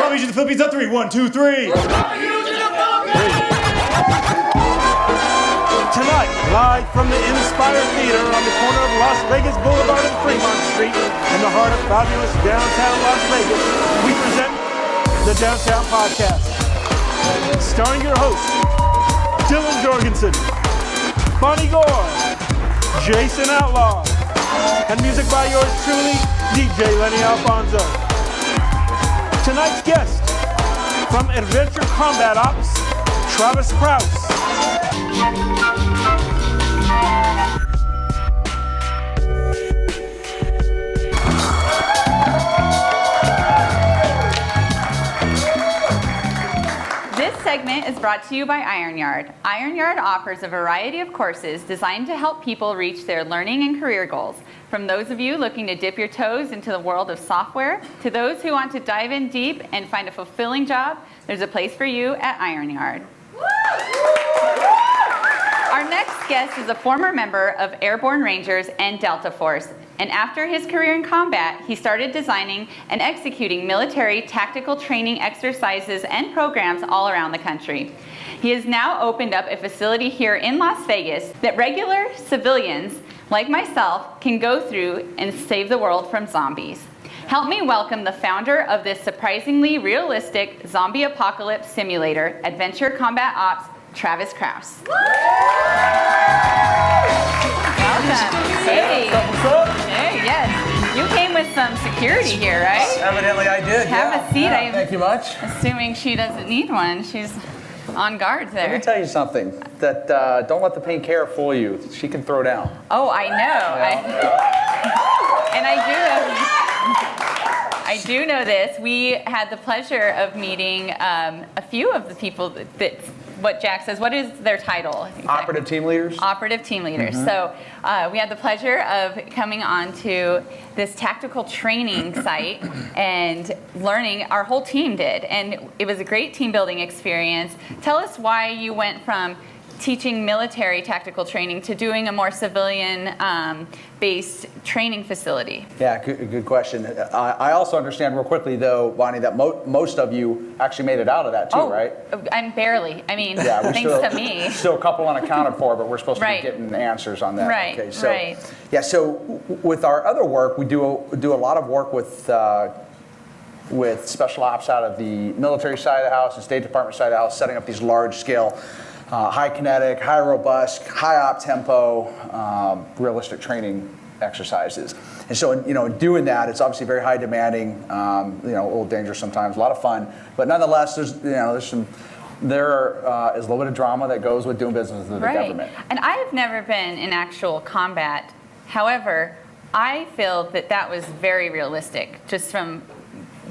Zombie in the Philippines on 3. 1, 2, 3. Tonight, live from the Inspire Theater on the corner of Las Vegas Boulevard and Fremont Street in the heart of fabulous downtown Las Vegas, we present the Downtown Podcast. Starring your hosts, Dylan Jorgensen, Bonnie Gore, Jason Outlaw, and music by yours truly, DJ Lenny Alfonso. Tonight's guest, from Adventure Combat Ops, Travis Krause. This segment is brought to you by Iron Yard. Iron Yard offers a variety of courses designed to help people reach their learning and career goals. From those of you looking to dip your toes into the world of software, to those who want to dive in deep and find a fulfilling job, there's a place for you at Iron Yard. Our next guest is a former member of Airborne Rangers and Delta Force, and after his career in combat, he started designing and executing military tactical training exercises and programs all around the country. He has now opened up a facility here in Las Vegas that regular civilians like myself can go through and save the world from zombies. Help me welcome the founder of this surprisingly realistic zombie apocalypse simulator, Adventure Combat Ops, Travis Krause. Welcome. Hey. What's up? Hey, yes. You came with some security here, right? Evidently I did. Have a seat. Yeah, thank you much. Assuming she doesn't need one. She's on guard Let me there. tell you something. That don't let the pink hair fool you. She can throw down. Oh, I know. And I do know this. We had the pleasure of meeting a few of the people that what Jack says. What is their title? Exactly? Operative team leaders. Operative team leaders. So we had the pleasure of coming on to this tactical training site and learning. Our whole team did, and it was a great team building experience. Tell us why you went from teaching military tactical training to doing a more civilian based training facility. Yeah, good question. I also understand real quickly though, Bonnie, that most of you actually made it out of that too, right? I'm barely. I mean, Yeah, thanks to me. Still a couple unaccounted for, but we're supposed to Right. be getting answers on that. Right, Okay, so, right. Yeah, so with our other work, we do a lot of work with special ops out of the military side of the house and State Department side of the house, setting up these large scale, high kinetic, high robust, high op tempo, realistic training exercises. And so, in doing that, it's obviously very high demanding, a little dangerous sometimes, a lot of fun, but nonetheless, there is a little bit of drama that goes with doing business with the government. And I have never been in actual combat. However, I feel that was very realistic, just from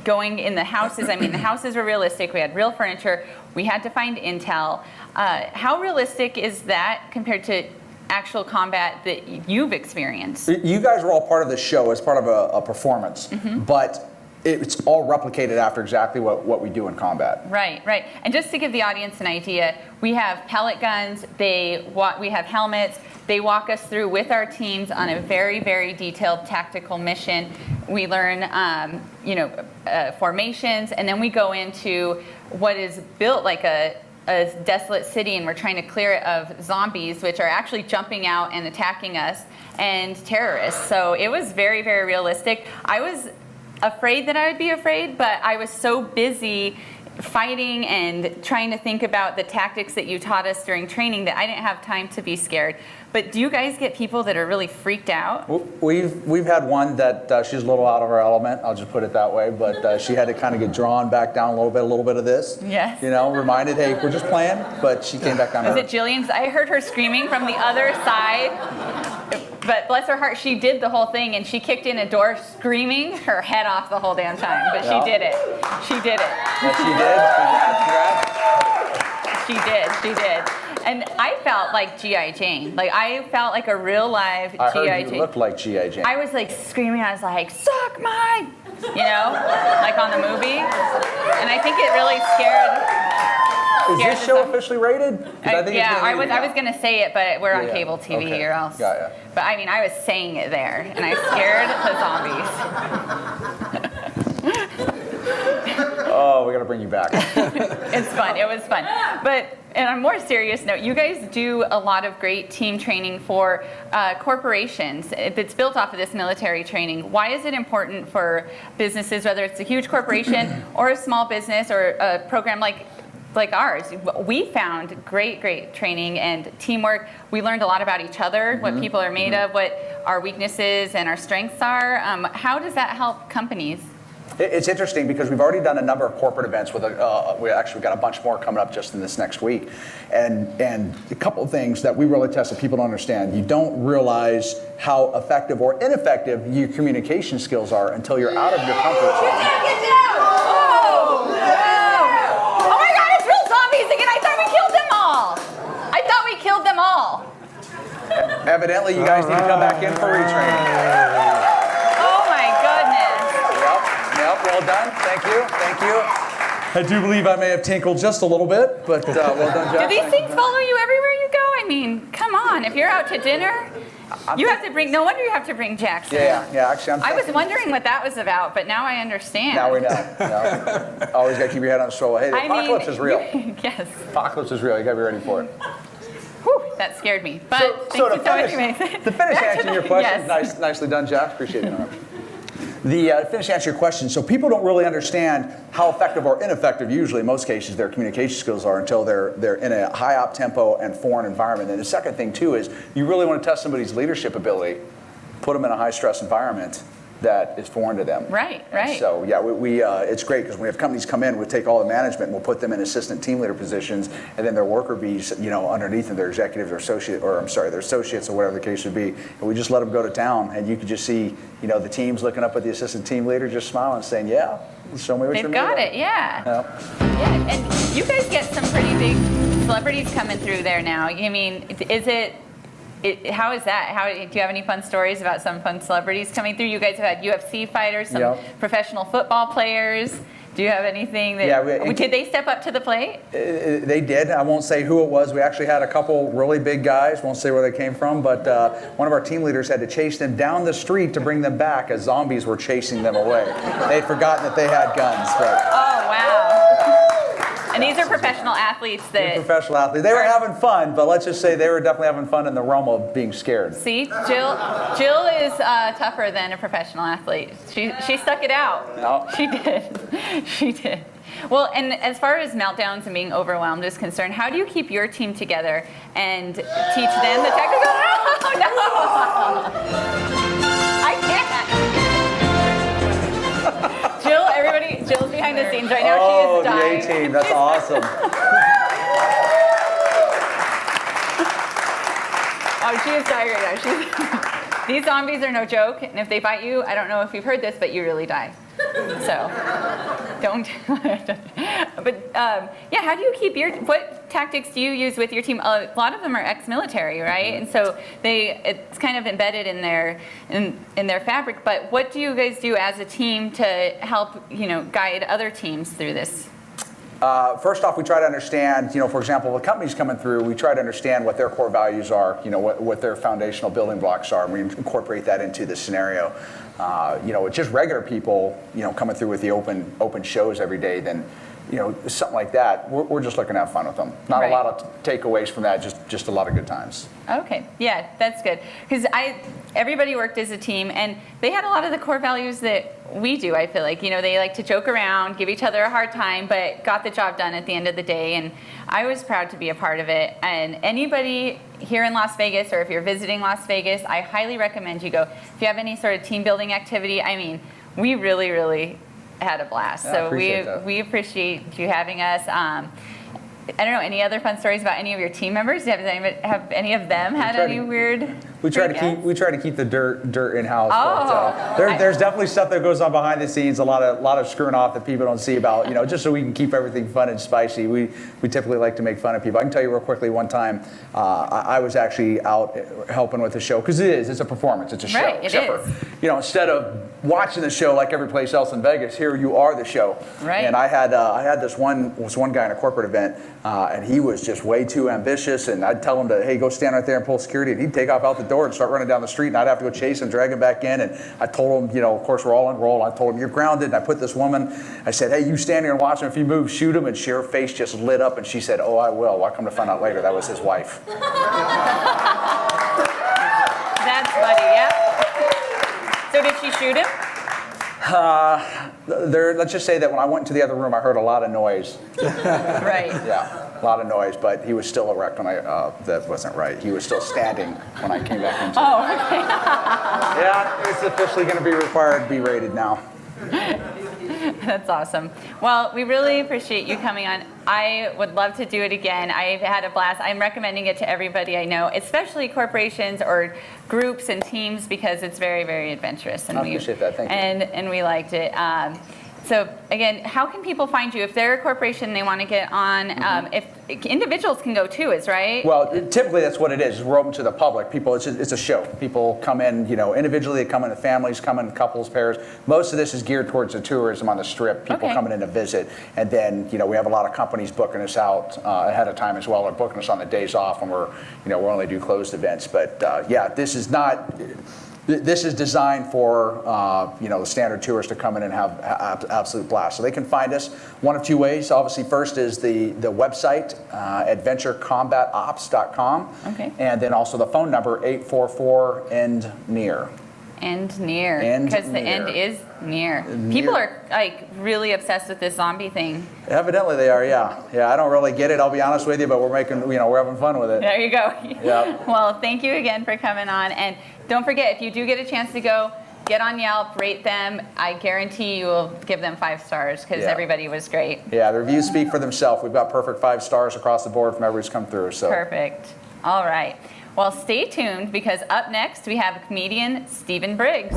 going in the houses. I mean, the houses were realistic. We had real furniture. We had to find intel. How realistic is that compared to actual combat that you've experienced? You guys were all part of the show as part of a performance, but it's all replicated after exactly what we do in combat. Right. And just to give the audience an idea, we have pellet guns, we have helmets. They walk us through with our teams on a very, very detailed tactical mission. We learn, formations, and then we go into what is built like a desolate city, and we're trying to clear it of zombies, which are actually jumping out and attacking us, and terrorists. So it was very, very realistic. I was afraid that I would be afraid, but I was so busy fighting and trying to think about the tactics that you taught us during training that I didn't have time to be scared. But do you guys get people that are really freaked out? We've had one that she's a little out of her element, I'll just put it that way, but she had to kind of get drawn back down a little bit of this. Yes. Reminded, hey, we're just playing, but she came back down. Was it Jillian's? I heard her screaming from the other side. But bless her heart, she did the whole thing, and she kicked in a door screaming her head off the whole damn time. But she did it. She did it. Yes, she did. Congrats. She did. And I felt like G.I. Jane. Like, I felt like a real live G.I. Jane. I heard you looked like G.I. Jane. I was like screaming. I was like, suck my, like on the movie. And I think it really scared. Is this show officially rated? I was going to say it, but we're on cable TV okay. or else. Got ya. But I mean, I was saying it there, and I scared the zombies. Oh Oh, we got to bring you back. It's fun. It was fun. But on a more serious note, you guys do a lot of great team training for corporations. It's built off of this military training. Why is it important for businesses, whether it's a huge corporation or a small business or a program like ours? We found great training and teamwork. We learned a lot about each other, what people are made of, what our weaknesses and our strengths are. How does that help companies? It's interesting because we've already done a number of corporate events with we actually got a bunch more coming up just in this next week, and a couple of things that we really tested. People don't understand. You don't realize how effective or ineffective your communication skills are until you're out of your comfort zone. Get down! Oh my God! It's real zombies again. I thought we killed them all. Evidently, you guys need to come back in for retraining. Well done. Thank you. I do believe I may have tinkled just a little bit, but well done, Jack. Do these things follow you everywhere you go? I mean, come on. If you're out to dinner, you have to bring. No wonder you have to bring Jackson. Yeah. Actually, I was wondering what that was about, but now I understand. Now we know. No. Always got to keep your head on a swivel. Hey, the apocalypse is real. Yes. Apocalypse is real. You got to be ready for it. Whew, that scared me. But to finish answering your question, yes. Nicely done, Jack. Appreciate it. The finish answer your question. So people don't really understand how effective or ineffective, usually in most cases, their communication skills are until they're in a high op tempo and foreign environment. And the second thing too is you really want to test somebody's leadership ability, put them in a high stress environment that is foreign to them. Right. And so yeah, we it's great because when we have companies come in, we take all the management and we'll put them in assistant team leader positions, and then their worker bees, underneath them, their executives or their associates or whatever the case would be, and we just let them go to town, and you could just see, the teams looking up at the assistant team leader, just smiling and saying, "Yeah, show me what you're made of." They've got it, yeah. And you guys get some pretty big celebrities coming through there now. I mean, how is that? Do you have any fun stories about some fun celebrities coming through? You guys have had UFC fighters, some professional football players. Do you have anything that, did they step up to the plate? They did. I won't say who it was. We actually had a couple really big guys. Won't say where they came from, but one of our team leaders had to chase them down the street to bring them back as zombies were chasing them away. They'd forgotten that they had guns. But. Oh, wow. And these are professional athletes They were having fun, but let's just say they were definitely having fun in the realm of being scared. See, Jill is tougher than a professional athlete. She stuck it out. No. She did. Well, and as far as meltdowns and being overwhelmed is concerned, how do you keep your team together and teach them the technical? Oh, no! I can't. Jill's behind the scenes right now. She is dying. The A-team. That's awesome. Oh, she is dying right now. These zombies are no joke, and if they bite you, I don't know if you've heard this, but you really die. So, don't. But how do you keep what tactics do you use with your team? A lot of them are ex-military, right? And so it's kind of embedded in their fabric. But what do you guys do as a team to help, guide other teams through this? First off, we try to understand, for example, the companies coming through, we try to understand what their core values are, what their foundational building blocks are, and we incorporate that into the scenario. It's just regular people, coming through with the open shows every day, then, something like that, we're just looking to have fun with them. Not a lot of takeaways from that, just a lot of good times. Okay, yeah, that's good. Because everybody worked as a team, and they had a lot of the core values that we do, I feel like. They like to joke around, give each other a hard time, but got the job done at the end of the day, and I was proud to be a part of it. And anybody here in Las Vegas, or if you're visiting Las Vegas, I highly recommend you go. If you have any sort of team building activity, we really, really had a blast. So we appreciate you having us. I don't know, any other fun stories about any of your team members? Have any of them had any weird? We try to keep the dirt in house. Oh, but, there's definitely stuff that goes on behind the scenes. A lot of screwing off that people don't see about. Just so we can keep everything fun and spicy. We typically like to make fun of people. I can tell you real quickly. One time, I was actually out helping with the show because it's a performance. It's a show. Right, it is. Instead of watching the show like every place else in Vegas, here you are the show. Right. And I had this one guy in a corporate event, and he was just way too ambitious. And I'd tell him to, hey, go stand right there and pull security, and he'd take off out the door. door and start running down the street, and I'd have to go chase him, drag him back in. And I told him, of course, we're all on roll. I told him, you're grounded. And I put this woman, I said, hey, you stand here and watch him. If he moves, shoot him. And her face just lit up, and she said, oh, I will. Well, I come to find out later that was his wife. That's funny, yeah. So did she shoot him? Let's just say that when I went into the other room, I heard a lot of noise. Right. Yeah, a lot of noise, but he was still erect when that wasn't right. He was still standing when I came back into Oh, okay. Yeah, it's officially going to be required to be rated now. That's awesome. Well, we really appreciate you coming on. I would love to do it again. I've had a blast. I'm recommending it to everybody I know, especially corporations or groups and teams, because it's very, very adventurous. And I appreciate that. Thank you. And we liked it. So again, how can people find you if they're a corporation and they want to get on? If individuals can go too, is right? Well, typically that's what it is. We're open to the public. People, it's a show. People come in, individually. They come in families, come in couples, pairs. Most of this is geared towards the tourism on the Strip. People coming in to visit, and then we have a lot of companies booking us out ahead of time as well, or booking us on the days off when we're only do closed events. But this is not. This is designed for the standard tourist to come in and have absolute blast. So they can find us one of two ways. Obviously, first is the website, adventurecombatops.com. Okay. And then also the phone number, 844-END-NEAR. End near, because the end is near. People are really obsessed with this zombie thing. Evidently they are, yeah. I don't really get it, I'll be honest with you, but we're we're having fun with it. There you go. Yeah. Well, thank you again for coming on, and don't forget, if you do get a chance to go, get on Yelp, rate them. I guarantee you will give them 5 stars, because everybody was great. Yeah, the reviews speak for themselves. We've got perfect 5 stars across the board from everybody's come through. So perfect. All right. Well, stay tuned, because up next we have comedian Stephen Briggs.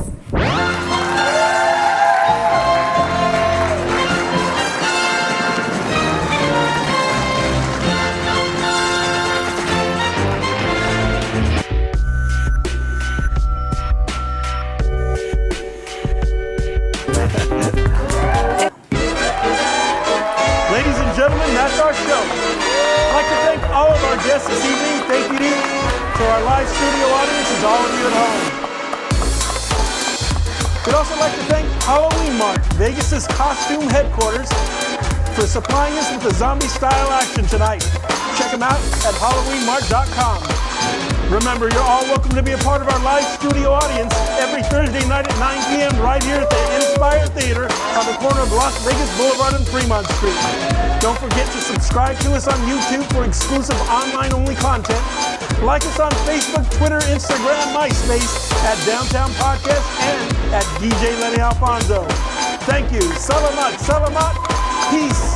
Ladies and gentlemen, that's our show. I'd like to thank all of our guests this evening. Thank you to our live studio audience and to all of you at home. We'd also like to thank Halloween Mart, Vegas's costume headquarters, for supplying us with the zombie-style action tonight. Check them out at HalloweenMart.com. Remember, you're all welcome to be a part of our live studio audience every Thursday night at 9 p.m. right here at the Inspire Theater on the corner of Las Vegas Boulevard and Fremont Street. Don't forget to subscribe to us on YouTube for exclusive online-only content. Like us on Facebook, Twitter, Instagram, MySpace at Downtown Podcast and at DJ Lenny Alfonso. Thank you. Salamat, salamat. Peace.